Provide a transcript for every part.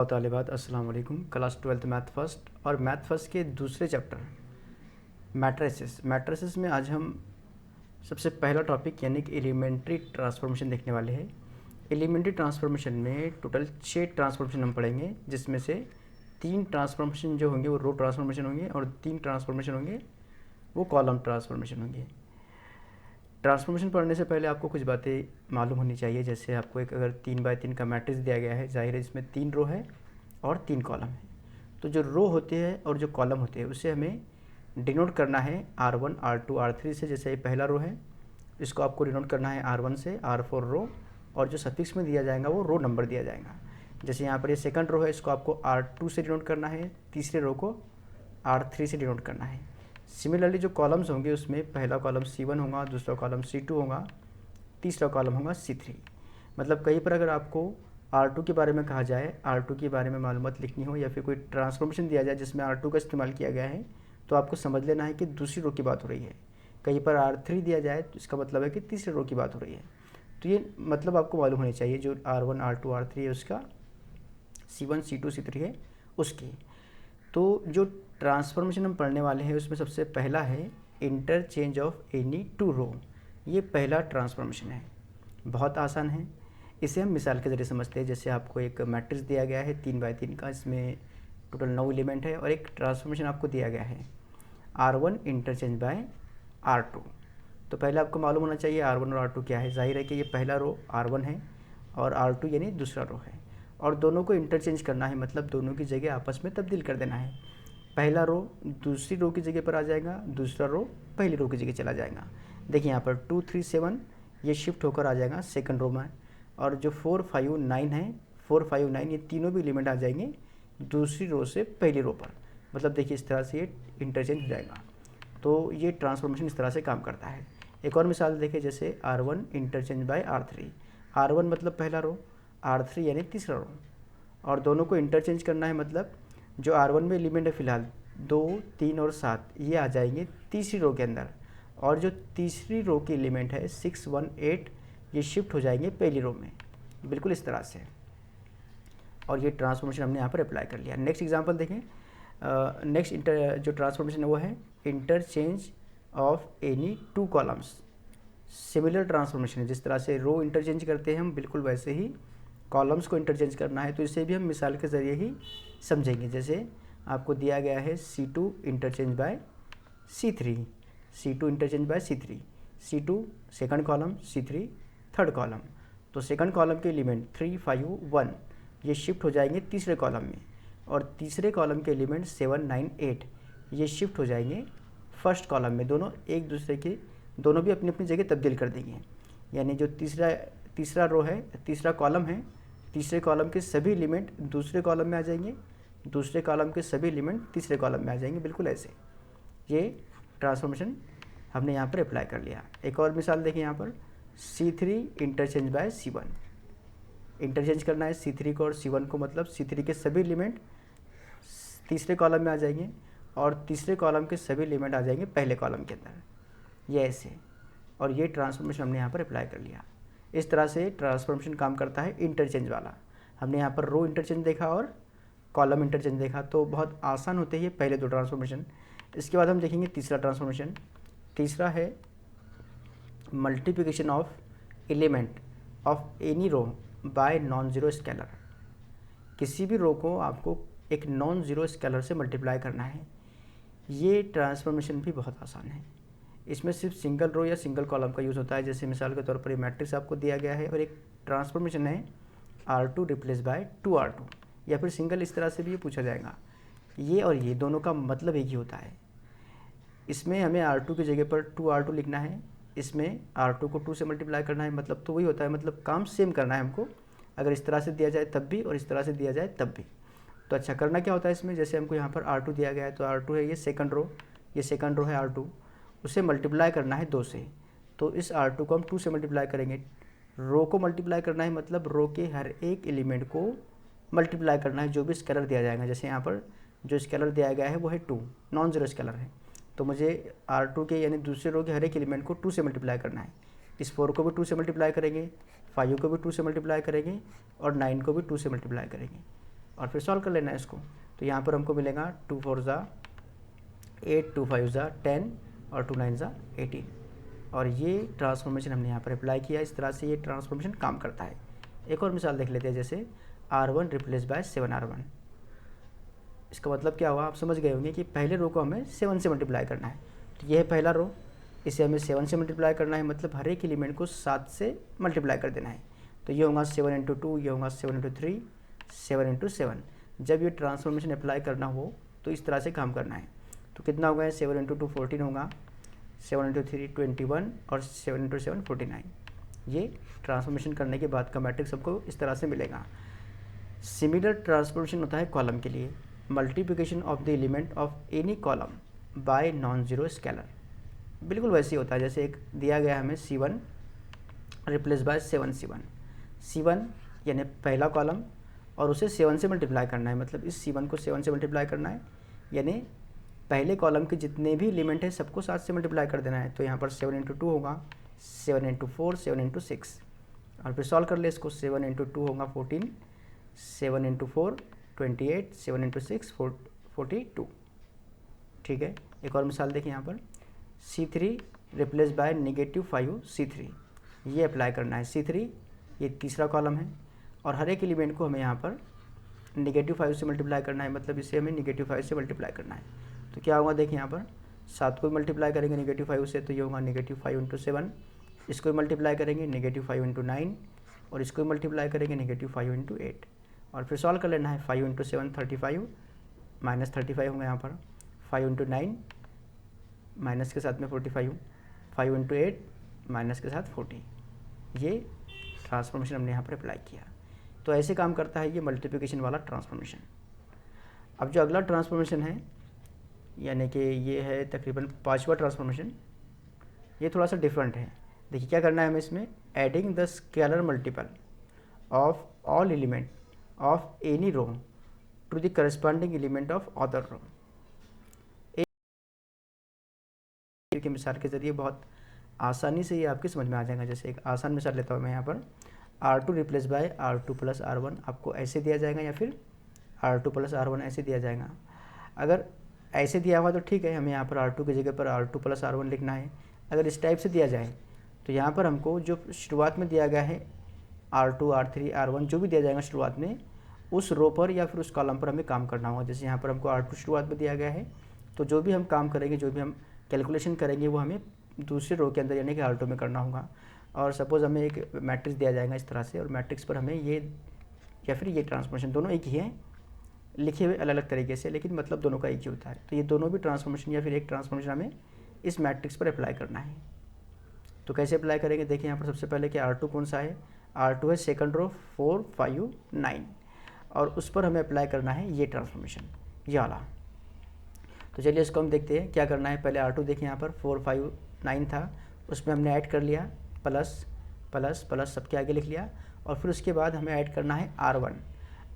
तालिबात अस्सलाम वालेकुम। Class 12th math first और मैथ फर्स्ट के दूसरे चैप्टर मैट्रिसेस में आज हम सबसे पहला टॉपिक यानी कि एलिमेंट्री ट्रांसफॉर्मेशन देखने वाले हैं। एलिमेंट्री ट्रांसफॉर्मेशन में टोटल 6 ट्रांसफॉर्मेशन हम पढ़ेंगे, जिसमें से 3 ट्रांसफॉर्मेशन जो होंगे वो रो ट्रांसफॉर्मेशन होंगे और 3 ट्रांसफॉर्मेशन होंगे वो कॉलम ट्रांसफॉर्मेशन होंगे। ट्रांसफॉर्मेशन पढ़ने से पहले आपको कुछ बातें मालूम होनी चाहिए। जैसे आपको एक अगर 3x3 का मैट्रिक्स दिया गया है, जाहिर है इसमें 3 रो है और 3 कॉलम है। तो जो रो होते हैं और जो कॉलम होते हैं उसे हमें डिनोट करना है R1 R2 R3 से। जैसे ये पहला रो है, इसको आपको डिनोट करना है R1 से, R4 रो, और जो सफिक्स में दिया जाएगा वो रो नंबर दिया जाएगा। जैसे यहाँ पर ये सेकंड रो है, इसको आपको R2 से डिनोट करना है, तीसरे रो को R3 से डिनोट करना है। सिमिलरली जो कॉलम्स होंगे उसमें पहला कॉलम C1 होगा, दूसरा कॉलम C2 होगा, तीसरा कॉलम होगा C3। मतलब कहीं पर अगर आपको R2 के बारे में कहा जाए, R2 के बारे में मालूमात लिखनी हो या फिर कोई ट्रांसफॉर्मेशन दिया जाए जिसमें R2 का इस्तेमाल किया गया है, तो आपको समझ लेना है कि दूसरी रो की बात हो रही है। कहीं पर R3 दिया जाए तो इसका मतलब है कि तीसरे रो की बात हो रही है। तो ये मतलब आपको मालूम होनी चाहिए जो R1 R2 R3 है उसका, C1 C2 C3 है उसकी। तो जो ट्रांसफॉर्मेशन हम पढ़ने वाले हैं उसमें सबसे पहला है इंटरचेंज ऑफ एनी टू रो। ये पहला ट्रांसफॉर्मेशन है, बहुत आसान है। इसे हम मिसाल के ज़रिए समझते हैं। जैसे आपको एक मैट्रिक्स दिया गया है 3x3 का, इसमें टोटल 9 एलिमेंट है और एक ट्रांसफॉर्मेशन आपको दिया गया है R1 इंटरचेंज बाय R2। तो पहले आपको मालूम होना चाहिए R1 और R2 क्या है। जाहिर है कि ये पहला रो R1 है और R2 यानी दूसरा रो है, और दोनों को इंटरचेंज करना है, मतलब दोनों की जगह आपस में तब्दील कर देना है। पहला रो दूसरी रो की जगह पर आ जाएगा, दूसरा रो पहली रो की जगह चला जाएगा। देखिए यहाँ पर 2 3 7 ये शिफ्ट होकर आ जाएगा सेकंड रो में, और जो 4 5 9 है, 4 5 9 ये तीनों भी एलिमेंट आ जाएंगे दूसरी रो से पहली रो पर। मतलब देखिए इस तरह से ये इंटरचेंज हो जाएगा। तो ये ट्रांसफॉर्मेशन इस तरह से काम करता है। एक और मिसाल देखिए, जैसे R1 interchange bye R3। R1 मतलब पहला रो, R3 यानी तीसरा रो, और दोनों को इंटरचेंज करना है। मतलब जो R1 में एलिमेंट है फिलहाल 2 3 और 7 ये आ जाएंगे तीसरी रो के अंदर, और जो तीसरी रो के एलिमेंट है 6 1 8 ये शिफ्ट हो जाएंगे पहली रो में, बिल्कुल इस तरह से। और ये ट्रांसफॉर्मेशन हमने यहाँ पर अप्लाई कर लिया। नेक्स्ट एग्जांपल देखें। नेक्स्ट जो ट्रांसफॉर्मेशन है वो है interchange of any two columns. Similar transformation है, जिस तरह से रो इंटरचेंज करते हैं हम, बिल्कुल वैसे ही कॉलम्स को इंटरचेंज करना है। तो इसे भी हम मिसाल के ज़रिए ही समझेंगे। जैसे आपको दिया गया है C2 interchange by C3, C2 interchange by C3, C2 second column, C3 third column. तो सेकंड कॉलम के एलिमेंट 3 5 1 ये शिफ्ट हो जाएंगे तीसरे कॉलम में, और तीसरे कॉलम के एलिमेंट 7 9 8 ये शिफ्ट हो जाएंगे फर्स्ट कॉलम में। दोनों एक दूसरे के, दोनों भी अपनी अपनी जगह तब्दील कर देंगे। यानी जो तीसरा रो है, तीसरा कॉलम है, तीसरे कॉलम के सभी एलिमेंट दूसरे कॉलम में आ जाएंगे, दूसरे कॉलम के सभी एलिमेंट तीसरे कॉलम में आ जाएंगे, बिल्कुल ऐसे। ये ट्रांसफॉर्मेशन हमने यहाँ पर अप्लाई कर लिया। एक और मिसाल देखिए यहाँ पर C3 interchange bye C1। Interchange करना है C3 को और C1 को, मतलब C3 के सभी एलिमेंट तीसरे कॉलम में आ जाएंगे और तीसरे कॉलम के सभी एलिमेंट आ जाएंगे पहले कॉलम के अंदर, ये ऐसे। और ये ट्रांसफॉर्मेशन हमने यहाँ पर अप्लाई कर लिया। इस तरह से ट्रांसफॉर्मेशन काम करता है इंटरचेंज वाला। हमने यहाँ पर रो इंटरचेंज देखा और कॉलम इंटरचेंज देखा, तो बहुत आसान होते हैं ये पहले दो ट्रांसफॉर्मेशन। इसके बाद हम देखेंगे तीसरा ट्रांसफॉर्मेशन। तीसरा है multiplication of element of any row by non zero scalar. किसी भी रो को आपको एक नॉन ज़ीरो स्केलर से मल्टीप्लाई करना है। ये ट्रांसफॉर्मेशन भी बहुत आसान है। इसमें सिर्फ सिंगल रो या सिंगल कॉलम का यूज़ होता है। जैसे मिसाल के तौर पर ये मैट्रिक्स आपको दिया गया है और एक ट्रांसफॉर्मेशन है R2 रिप्लेस बाय 2R2, या फिर सिंगल, इस तरह से भी ये पूछा जाएगा। ये और ये दोनों का मतलब एक ही होता है। इसमें हमें R2 की जगह पर 2R2 लिखना है, इसमें R2 को 2 से मल्टीप्लाई करना है, मतलब तो वही होता है, मतलब काम सेम करना है हमको। अगर इस तरह से दिया जाए तब भी और इस तरह से दिया जाए तब भी। तो अच्छा करना क्या होता है इसमें, जैसे हमको यहाँ पर R2 दिया गया है तो R2 है ये सेकंड रो, ये सेकंड रो है R2, उसे मल्टीप्लाई करना है 2 से। तो इस R2 को हम 2 से मल्टीप्लाई करेंगे। रो को मल्टीप्लाई करना है, मतलब रो के हर एक एलिमेंट को मल्टीप्लाई करना है जो भी स्केलर दिया जाएगा। जैसे यहाँ पर जो स्केलर दिया गया है वो है 2, नॉन ज़ीरो स्केलर है, तो मुझे R2 के यानी दूसरे रो के हर एक एलिमेंट को 2 से मल्टीप्लाई करना है। इस 4 को भी 2 से मल्टीप्लाई करेंगे, 5 को भी 2 से मल्टीप्लाई करेंगे और 9 को भी 2 से मल्टीप्लाई करेंगे। और फिर सॉल्व कर लेना है इसको। तो यहाँ पर हमको मिलेगा 2 4 ज़ा 8, 2 5 ज़ा 10 और 2 9 ज़ा 18। और ये ट्रांसफॉर्मेशन हमने यहाँ पर अप्लाई किया। इस तरह से ये ट्रांसफॉर्मेशन काम करता है। एक और मिसाल देख लेते हैं, जैसे R1 रिप्लेस बाय 7R1। इसका मतलब क्या हुआ, आप समझ गए होंगे कि पहले रो को हमें 7 से मल्टीप्लाई करना है। तो ये है पहला रो, इसे हमें 7 से मल्टीप्लाई करना है, मतलब हर एक एलिमेंट को 7 से मल्टीप्लाई कर देना है। तो ये होगा 7 × 2, ये होगा 7 × 3, 7 × 7। जब ये ट्रांसफॉर्मेशन अप्लाई करना हो तो इस तरह से काम करना है। तो कितना होगा, 7 × 2 14 होगा, 7 × 3 21 और 7 × 7 49। ये ट्रांसफॉर्मेशन करने के बाद का मैट्रिक्स हमको इस तरह से मिलेगा। सिमिलर ट्रांसफॉर्मेशन होता है कॉलम के लिए, multiplication of the element of any column by non zero scalar. बिल्कुल वैसे ही होता है, जैसे एक दिया गया हमें C1 replace by 7 C1। C1 यानी पहला कॉलम और उसे 7 से मल्टीप्लाई करना है, मतलब इस C1 को 7 से मल्टीप्लाई करना है, यानी पहले कॉलम के जितने भी एलिमेंट है सबको 7 से मल्टीप्लाई कर देना है। तो यहाँ पर 7 × 2 होगा, 7 × 4 7 × 6। और फिर सॉल्व कर ले इसको, 7 × 2 होगा 14, 7 × 4 28, 7 × 6 42। ठीक है। एक और मिसाल देखिए यहाँ पर, C3 रिप्लेस बाय -5 C3। ये अप्लाई करना है। C3 ये तीसरा कॉलम है और हर एक एलिमेंट को हमें यहाँ पर -5 से मल्टीप्लाई करना है, मतलब इसे हमें -5 से मल्टीप्लाई करना है। तो क्या होगा, देखिए यहाँ पर 7 को मल्टीप्लाई करेंगे -5 से, तो ये होगा -5 × 7। इसको मल्टीप्लाई करेंगे -5 × 9 और इसको मल्टीप्लाई करेंगे -5 × 8। और फिर सॉल्व कर लेना है। 5 × 7 35, -35 होंगे यहाँ पर, 5 × 9 माइनस के साथ में 45, 5 × 8 माइनस के साथ 40। ये ट्रांसफॉर्मेशन हमने यहाँ पर अप्लाई किया। तो ऐसे काम करता है ये मल्टीप्लिकेशन वाला ट्रांसफॉर्मेशन। अब जो अगला ट्रांसफॉर्मेशन है, यानी कि ये है तकरीबन 5वां ट्रांसफॉर्मेशन, ये थोड़ा सा डिफरेंट है। देखिए क्या करना है हमें इसमें, adding the scalar multiple of all element of any row to the corresponding element of other row. की मिसाल के ज़रिए बहुत आसानी से ये आपके समझ में आ जाएगा। जैसे एक आसान मिसाल लेता हूँ मैं यहाँ पर, R2 replace by R2 + R1 आपको ऐसे दिया जाएगा, या फिर R2 + R1 ऐसे दिया जाएगा। अगर ऐसे दिया हुआ तो ठीक है, हमें यहाँ पर R2 की जगह पर R2 + R1 लिखना है। अगर इस टाइप से दिया जाए तो यहाँ पर हमको जो शुरुआत में दिया गया है R2 R3 R1 जो भी दिया जाएगा शुरुआत में, उस रो पर या फिर उस कॉलम पर हमें काम करना होगा। जैसे यहाँ पर हमको R2 शुरुआत में दिया गया है, तो जो भी हम काम करेंगे, जो भी हम कैलकुलेशन करेंगे, वो हमें दूसरे रो के अंदर यानी कि R2 में करना होगा। और सपोज़ हमें एक मैट्रिक्स दिया जाएगा इस तरह से, और मैट्रिक्स पर हमें ये या फिर ये ट्रांसफॉर्मेशन, दोनों एक ही हैं, लिखे हुए अलग अलग तरीके से, लेकिन मतलब दोनों का एक ही होता है। तो ये दोनों भी ट्रांसफॉर्मेशन या फिर एक ट्रांसफॉर्मेशन हमें इस मैट्रिक्स पर अप्लाई करना है। तो कैसे अप्लाई करेंगे, देखिए यहाँ पर सबसे पहले कि R2 कौन सा है, R2 है सेकंड रो 4 5 9, और उस पर हमें अप्लाई करना है ये ट्रांसफॉर्मेशन, ये वाला। तो चलिए इसको हम देखते हैं क्या करना है। पहले R2 देखिए यहाँ पर 4 5 9 था, उसमें हमने ऐड कर लिया प्लस प्लस प्लस सबके आगे लिख लिया, और फिर उसके बाद हमें ऐड करना है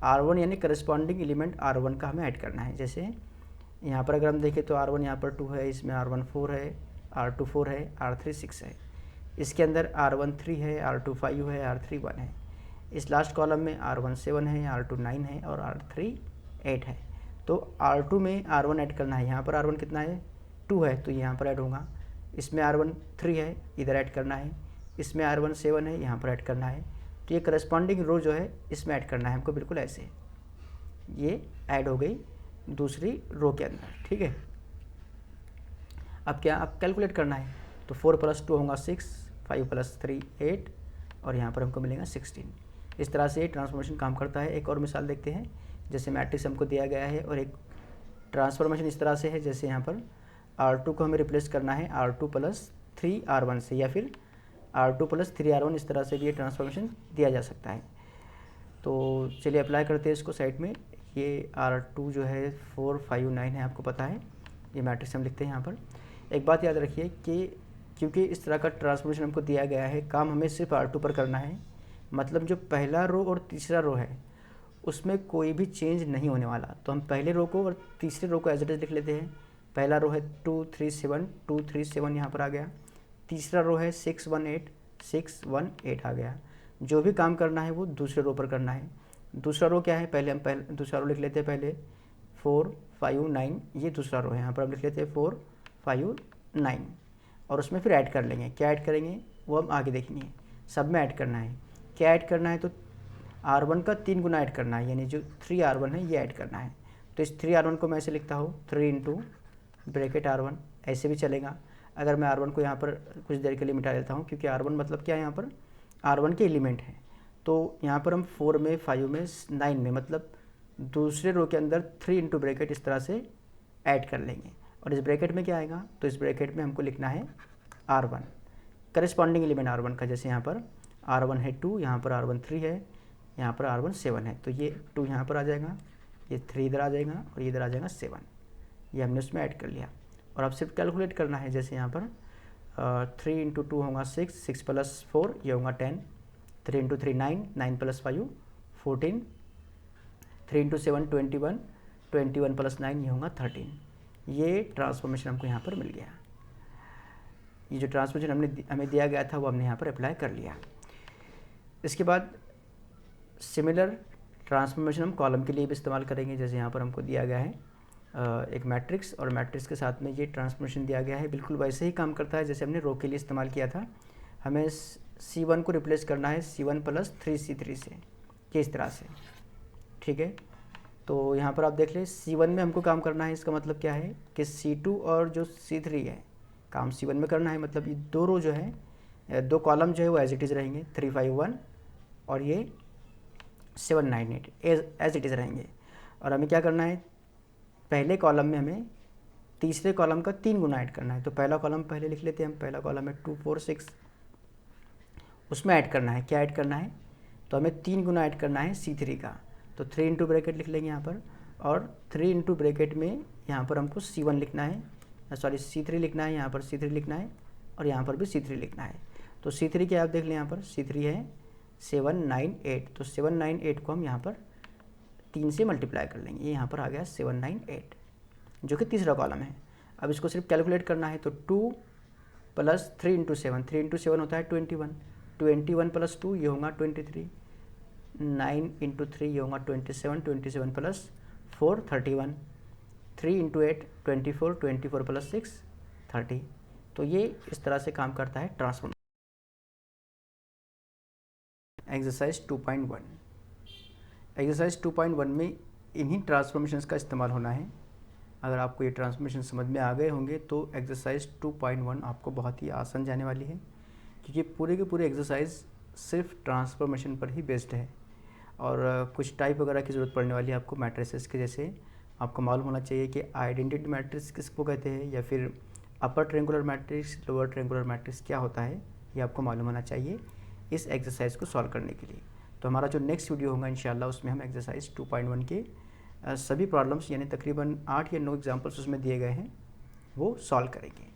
R1 यानी करस्पॉन्डिंग एलिमेंट R1 का हमें ऐड करना है। जैसे यहाँ पर अगर हम देखें तो R1 यहाँ पर 2 है, इसमें R1 4 है, R2 4 है, R3 6 है, इसके अंदर R1 3 है, R2 5 है, R3 1 है, इस लास्ट कॉलम में R1 7 है, R2 9 है और R3 8 है। तो R2 में R1 ऐड करना है। यहाँ पर R1 कितना है, 2 है, तो यहाँ पर ऐड होगा। इसमें R1 3 है, इधर ऐड करना है। इसमें R1 7 है, यहाँ पर ऐड करना है। तो ये करस्पॉन्डिंग रो जो है इसमें ऐड करना है हमको, बिल्कुल ऐसे ये ऐड हो गई दूसरी रो के अंदर। ठीक है, अब क्या, अब कैलकुलेट करना है। तो 4 + 2 होगा 6, 5 + 3 8, और यहाँ पर हमको मिलेगा 16। इस तरह से ट्रांसफॉर्मेशन काम करता है। एक और मिसाल देखते हैं। जैसे मैट्रिक्स हमको दिया गया है और एक ट्रांसफॉर्मेशन इस तरह से है, जैसे यहाँ पर R2 को हमें रिप्लेस करना है R2 + 3 R1 से, या फिर R2 + 3 R1, इस तरह से भी ये ट्रांसफॉर्मेशन दिया जा सकता है। तो चलिए अप्लाई करते हैं इसको साइड में। ये R2 जो है 4 5 9 है, आपको पता है, ये मैट्रिक्स हम लिखते हैं यहाँ पर। एक बात याद रखिए कि क्योंकि इस तरह का ट्रांसफॉर्मेशन हमको दिया गया है, काम हमें सिर्फ R2 पर करना है, मतलब जो पहला रो और तीसरा रो है उसमें कोई भी चेंज नहीं होने वाला। तो हम पहले रो को और तीसरे रो को एज इट इज लिख लेते हैं। पहला रो है 2 3 7 2 3 7 यहाँ पर आ गया। तीसरा रो है 6 1 8 6 1 8 आ गया। जो भी काम करना है वो दूसरे रो पर करना है। दूसरा रो क्या है, पहले दूसरा रो लिख लेते हैं पहले 4 5 9, ये दूसरा रो है। यहाँ पर हम लिख लेते हैं 4 5 9 और उसमें फिर ऐड कर लेंगे। क्या ऐड करेंगे वो हम आगे देखेंगे। सब में ऐड करना है। क्या ऐड करना है, तो R1 का 3 गुना ऐड करना है, यानी जो 3R1 है ये ऐड करना है। तो इस 3R1 को मैं ऐसे लिखता हूँ 3 इंटू ब्रैकेट R1, ऐसे भी चलेगा। अगर मैं R1 को यहाँ पर कुछ देर के लिए मिटा देता हूँ, क्योंकि R1 मतलब क्या है, यहाँ पर R1 के एलिमेंट हैं। तो यहाँ पर हम 4 में 5 में 9 में मतलब दूसरे रो के अंदर 3 इंटू ब्रैकेट इस तरह से ऐड कर लेंगे। और इस ब्रैकेट में क्या आएगा, तो इस ब्रैकेट में हमको लिखना है R1 करस्पॉन्डिंग एलिमेंट R1 का। जैसे यहाँ पर R1 है 2, यहाँ पर R1 3 है, यहाँ पर R1 7 है। तो ये 2 यहाँ पर आ जाएगा, ये 3 इधर आ जाएगा और ये इधर आ जाएगा 7। ये हमने उसमें ऐड कर लिया। और अब सिर्फ कैलकुलेट करना है। जैसे यहाँ पर 3 इंटू 2 होगा 6, 6 प्लस 4 ये होगा 10, 3 इंटू 3 9, 9 प्लस 5 14, 3 इंटू 7 21, 21 प्लस 9 ये होगा 13। ये ट्रांसफॉर्मेशन हमको यहाँ पर मिल गया। ये जो ट्रांसफॉर्मेशन हमें दिया गया था वो हमने यहाँ पर अप्लाई कर लिया। इसके बाद सिमिलर ट्रांसफॉर्मेशन हम कॉलम के लिए भी इस्तेमाल करेंगे। जैसे यहाँ पर हमको दिया गया है एक मैट्रिक्स, और मैट्रिक्स के साथ में ये ट्रांसफॉर्मेशन दिया गया है, बिल्कुल वैसे ही काम करता है जैसे हमने रो के लिए इस्तेमाल किया था। हमें C1 को रिप्लेस करना है C1 प्लस 3C3 से, ये इस तरह से, ठीक है। तो यहाँ पर आप देख लें C1 में हमको काम करना है। इसका मतलब क्या है कि C2 और जो C3 है काम C1 में करना है। मतलब ये दो रो जो है, दो कॉलम जो है वो एज इट इज़ रहेंगे, 3 5 1 और ये 7 9 8 एज इट इज़ रहेंगे। और हमें क्या करना है, पहले कॉलम में हमें तीसरे कॉलम का 3 गुना ऐड करना है। तो पहला कॉलम पहले लिख लेते हैं हम। पहला कॉलम है 2 4 6, उसमें ऐड करना है। क्या ऐड करना है, तो हमें 3 गुना ऐड करना है C3 का। तो 3 इंटू ब्रैकेट लिख लेंगे यहाँ पर, और 3 इंटू ब्रैकेट में यहाँ पर हमको C1 लिखना है, सॉरी C3 लिखना है। यहाँ पर C3 लिखना है और यहाँ पर भी C3 लिखना है। तो C3 क्या आप देख लें, यहाँ पर C3 है 7 9 8। तो 7 9 8 को हम यहाँ पर 3 से मल्टीप्लाई कर लेंगे। ये यहाँ पर आ गया 7 9 8, जो कि तीसरा कॉलम है। अब इसको सिर्फ कैलकुलेट करना है। तो 2 प्लस 3 इंटू 7, 3 इंटू 7 होता है 21, 21 प्लस 2 ये होगा 23, 9 इंटू 3 ये होगा 27, 27 प्लस 4 31, 3 इंटू 8 24, 24 प्लस 6 30। तो ये इस तरह से काम करता है ट्रांसफॉर्मेशन। एक्सरसाइज 2.1, एक्सरसाइज 2.1 में इन्हीं ट्रांसफॉर्मेशंस का इस्तेमाल होना है। अगर आपको ये ट्रांसफॉर्मेशन समझ में आ गए होंगे तो एक्सरसाइज 2.1 आपको बहुत ही आसान जाने वाली है, क्योंकि पूरे के पूरे एक्सरसाइज सिर्फ ट्रांसफॉर्मेशन पर ही बेस्ड है। और कुछ टाइप वगैरह की ज़रूरत पड़ने वाली है आपको मैट्रिसेस के। जैसे आपको मालूम होना चाहिए कि आइडेंटिटी मैट्रिक्स किसको कहते हैं, या फिर upper triangular matrix, lower triangular matrix क्या होता है, ये आपको मालूम होना चाहिए इस एक्सरसाइज को सॉल्व करने के लिए। तो हमारा जो नेक्स्ट वीडियो होगा इंशाल्लाह उसमें हम एक्सरसाइज 2.1 के सभी प्रॉब्लम्स यानी तकरीबन 8 या 9 एग्जाम्पल्स उसमें दिए गए हैं वो सॉल्व करेंगे।